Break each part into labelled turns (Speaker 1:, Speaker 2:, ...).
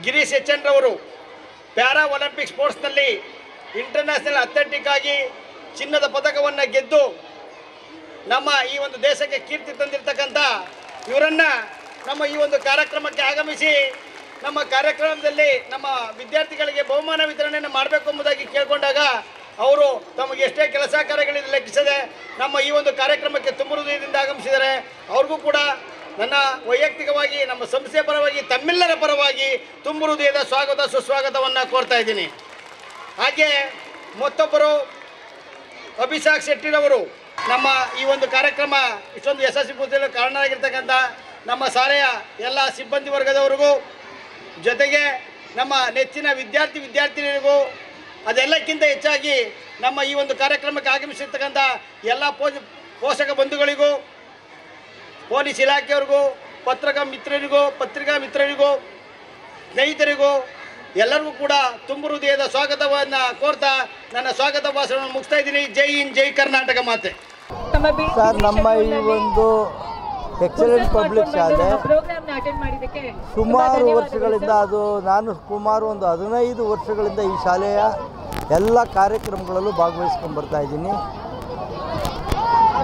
Speaker 1: ಗಿರೀಶ್ ಎಚ್.ಎನ್ ರವರು para Olympic ಸ್ಪೋರ್ಟ್ಸ್ನಲ್ಲಿ international athletic ಆಗಿ ಚಿನ್ನದ ಪದಕವನ್ನು ಗೆದ್ದು ನಮ್ಮ ಈ ಒಂದು ದೇಶಕ್ಕೆ ಕೀರ್ತಿ ತಂದಿರತಕ್ಕಂಥ ಇವರನ್ನು ನಮ್ಮ ಈ ಒಂದು ಕಾರ್ಯಕ್ರಮಕ್ಕೆ ಆಗಮಿಸಿ ನಮ್ಮ ಕಾರ್ಯಕ್ರಮದಲ್ಲಿ ನಮ್ಮ ವಿದ್ಯಾರ್ಥಿಗಳಿಗೆ ಬಹುಮಾನ ವಿತರಣೆಯನ್ನು ಮಾಡಬೇಕು ಎಂಬುದಾಗಿ ಕೇಳಿಕೊಂಡಾಗ ಅವರು ತಮಗೆ ಎಷ್ಟೇ ಕೆಲಸ ಕಾರ್ಯಗಳಿಂದ ಲೆಕ್ಕಿಸದೆ ನಮ್ಮ ಈ ಒಂದು ಕಾರ್ಯಕ್ರಮಕ್ಕೆ ತುಂಬ ಹೃದಯದಿಂದ ಆಗಮಿಸಿದ್ದಾರೆ. ಅವ್ರಿಗೂ ಕೂಡ ನನ್ನ ವೈಯಕ್ತಿಕವಾಗಿ ನಮ್ಮ ಸಂಸ್ಥೆಯ ಪರವಾಗಿ ತಮ್ಮೆಲ್ಲರ ಪರವಾಗಿ ತುಂಬ ಹೃದಯದ ಸ್ವಾಗತ ಸುಸ್ವಾಗತವನ್ನು ಕೋರ್ತಾ ಇದ್ದೀನಿ. ಹಾಗೆ ಮತ್ತೊಬ್ಬರು ಅಭಿಷೇಕ್ ಶೆಟ್ಟಿರವರು ನಮ್ಮ ಈ ಒಂದು ಕಾರ್ಯಕ್ರಮ ಇಷ್ಟೊಂದು ಯಶಸ್ವಿಗೊಳಿಸಲು ಕಾರಣರಾಗಿರ್ತಕ್ಕಂಥ ನಮ್ಮ ಶಾಲೆಯ ಎಲ್ಲ ಸಿಬ್ಬಂದಿ ವರ್ಗದವರಿಗೂ ಜೊತೆಗೆ ನಮ್ಮ ನೆಚ್ಚಿನ ವಿದ್ಯಾರ್ಥಿನಿಯರಿಗೂ ಅದೆಲ್ಲಕ್ಕಿಂತ ಹೆಚ್ಚಾಗಿ ನಮ್ಮ ಈ ಒಂದು ಕಾರ್ಯಕ್ರಮಕ್ಕೆ ಆಗಮಿಸಿರ್ತಕ್ಕಂಥ ಎಲ್ಲ ಪೋಷಕ ಬಂಧುಗಳಿಗೂ ಪೊಲೀಸ್ ಇಲಾಖೆಯವರಿಗೂ ಪತ್ರಿಕಾ ಮಿತ್ರರಿಗೂ ಸ್ನೇಹಿತರಿಗೂ ಎಲ್ಲರಿಗೂ ಕೂಡ ತುಂಬ ಹೃದಯದ ಸ್ವಾಗತವನ್ನು ಕೋರ್ತಾ ನನ್ನ ಸ್ವಾಗತ ಭಾಷಣವನ್ನು ಮುಗಿಸ್ತಾ ಇದ್ದೀನಿ. ಜೈ ಹಿಂದ್, ಜೈ ಕರ್ನಾಟಕ ಮಾತೆ.
Speaker 2: ಸರ್, ನಮ್ಮ ಈ ಒಂದು ಎಕ್ಸಲೆಂಟ್ ಪಬ್ಲಿಕ್ ಶಾಲೆ ಸುಮಾರು ವರ್ಷಗಳಿಂದ ನಾನು ಸುಮಾರು ಒಂದು 15 ವರ್ಷಗಳಿಂದ ಈ ಶಾಲೆಯ ಎಲ್ಲ ಕಾರ್ಯಕ್ರಮಗಳಲ್ಲೂ ಭಾಗವಹಿಸ್ಕೊಂಡು ಬರ್ತಾ ಇದ್ದೀನಿ.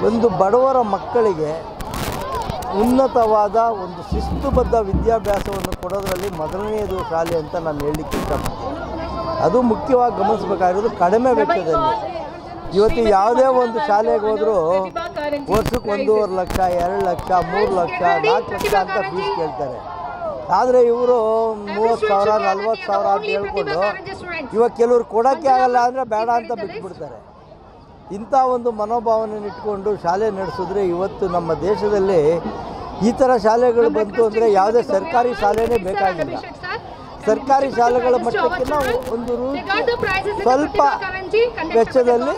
Speaker 2: ಒಂದು ಬಡವರ ಮಕ್ಕಳಿಗೆ ಉನ್ನತವಾದ ಒಂದು ಶಿಸ್ತುಬದ್ಧ ವಿದ್ಯಾಭ್ಯಾಸವನ್ನು ಕೊಡೋದರಲ್ಲಿ ಮೊದಲನೆಯದು ಶಾಲೆ ಅಂತ ನಾನು ಹೇಳಲಿಕ್ಕೆ ಇಷ್ಟಪಡ್ತೀನಿ. ಅದು ಮುಖ್ಯವಾಗಿ ಗಮನಿಸಬೇಕಾಗಿರೋದು ಕಡಿಮೆ ವೆಚ್ಚದಲ್ಲಿ. ಇವತ್ತು ಯಾವುದೇ ಒಂದು ಶಾಲೆಗೆ ಹೋದರೂ ವರ್ಷಕ್ಕೆ 1.5 ಲಕ್ಷ, 2 ಲಕ್ಷ, 3 ಲಕ್ಷ, 4 ಲಕ್ಷ ಅಂತ ಫೀಸ್ ಕೇಳ್ತಾರೆ. ಆದರೆ ಇವರು 30,000, 40,000 ಅಂತ ಹೇಳ್ಕೊಂಡು ಇವಾಗ ಕೆಲವರು ಕೊಡೋಕ್ಕೆ ಆಗಲ್ಲ ಅಂದರೆ ಬೇಡ ಅಂತ ಬಿಟ್ಬಿಡ್ತಾರೆ. ಇಂಥ ಒಂದು ಮನೋಭಾವನೆಯನ್ನು ಇಟ್ಕೊಂಡು ಶಾಲೆ ನಡೆಸಿದ್ರೆ ಇವತ್ತು ನಮ್ಮ ದೇಶದಲ್ಲಿ ಈ ಥರ ಶಾಲೆಗಳು ಬಂತು ಅಂದರೆ ಯಾವುದೇ ಸರ್ಕಾರಿ ಶಾಲೆನೇ ಬೇಕಾಗಿಲ್ಲ. ಸರ್ಕಾರಿ ಶಾಲೆಗಳ ಮಟ್ಟಕ್ಕೆ ನಾವು ಒಂದು ಸ್ವಲ್ಪ ವೆಚ್ಚದಲ್ಲಿ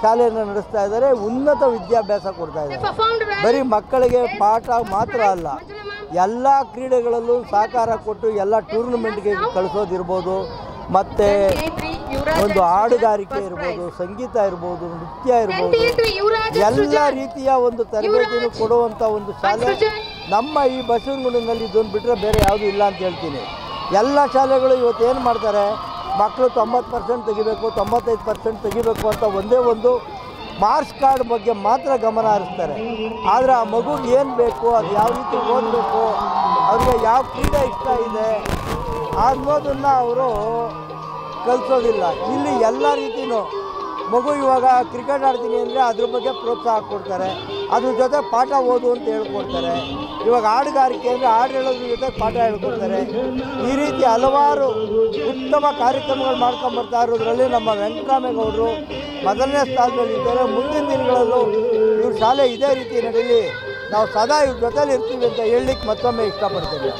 Speaker 2: ಶಾಲೆಯನ್ನು ನಡೆಸ್ತಾ ಇದ್ದಾರೆ. ಉನ್ನತ ವಿದ್ಯಾಭ್ಯಾಸ ಕೊಡ್ತಾ ಇದ್ದಾರೆ. ಬರೀ ಮಕ್ಕಳಿಗೆ ಪಾಠ ಮಾತ್ರ ಅಲ್ಲ, ಎಲ್ಲ ಕ್ರೀಡೆಗಳಲ್ಲೂ ಸಹಕಾರ ಕೊಟ್ಟು ಎಲ್ಲ ಟೂರ್ನಮೆಂಟ್ಗೆ ಕಳಿಸೋದಿರ್ಬೋದು, ಮತ್ತು ಒಂದು ಹಾಡುಗಾರಿಕೆ ಇರ್ಬೋದು, ಸಂಗೀತ ಇರ್ಬೋದು, ನೃತ್ಯ ಇರ್ಬೋದು, ಎಲ್ಲ ರೀತಿಯ ಒಂದು ತರಬೇತಿಯನ್ನು ಕೊಡುವಂಥ ಒಂದು ಶಾಲೆ ನಮ್ಮ ಈ ಬಸವನಗುಡಿನಲ್ಲಿ ಇದೊಂದು ಬಿಟ್ಟರೆ ಬೇರೆ ಯಾವುದೂ ಇಲ್ಲ ಅಂತ ಹೇಳ್ತೀನಿ. ಎಲ್ಲ ಶಾಲೆಗಳು ಇವತ್ತು ಏನು ಮಾಡ್ತಾರೆ, ಮಕ್ಕಳು 90% ತೆಗಿಬೇಕು, 95% ತೆಗಿಬೇಕು ಅಂತ ಒಂದೇ ಒಂದು ಮಾರ್ಕ್ಸ್ ಕಾರ್ಡ್ ಬಗ್ಗೆ ಮಾತ್ರ ಗಮನ ಹರಿಸ್ತಾರೆ. ಆದರೆ ಆ ಮಗುಗೆ ಏನು ಬೇಕು, ಅದು ಯಾವ ರೀತಿ ಓದಬೇಕು, ಅವ್ರಿಗೆ ಯಾವ ಕ್ರೀಡೆ ಇಷ್ಟ ಇದೆ ಅನ್ನೋದನ್ನು ಅವರು ಕಲಿಸೋದಿಲ್ಲ. ಇಲ್ಲಿ ಎಲ್ಲ ರೀತಿಯೂ ಮಗು ಇವಾಗ ಕ್ರಿಕೆಟ್ ಆಡ್ತೀನಿ ಅಂದರೆ ಅದ್ರ ಬಗ್ಗೆ ಪ್ರೋತ್ಸಾಹ ಕೊಡ್ತಾರೆ, ಅದ್ರ ಜೊತೆ ಪಾಠ ಓದು ಅಂತ ಹೇಳ್ಕೊಡ್ತಾರೆ. ಇವಾಗ ಹಾಡುಗಾರಿಕೆ ಅಂದರೆ ಹಾಡು ಹೇಳೋದ್ರ ಜೊತೆ ಪಾಠ ಹೇಳ್ಕೊಡ್ತಾರೆ. ಈ ರೀತಿ ಹಲವಾರು ಉತ್ತಮ ಕಾರ್ಯಕ್ರಮಗಳು ಮಾಡ್ಕೊಂಬರ್ತಾ ಇರೋದ್ರಲ್ಲಿ ನಮ್ಮ ವೆಂಕಟರಾಮೇಗೌಡರು ಮೊದಲನೇ ಸ್ಥಾನದಲ್ಲಿ ಇದ್ದಾರೆ. ಮುಂದಿನ ದಿನಗಳಲ್ಲೂ ಇವ್ರ ಶಾಲೆ ಇದೇ ರೀತಿ ನಡೀಲಿ, ನಾವು ಸದಾ ಇವ್ರ ಜೊತೆಲಿ ಇರ್ತೀವಿ ಅಂತ ಹೇಳಲಿಕ್ಕೆ ಮತ್ತೊಮ್ಮೆ ಇಷ್ಟಪಡ್ತೇವೆ.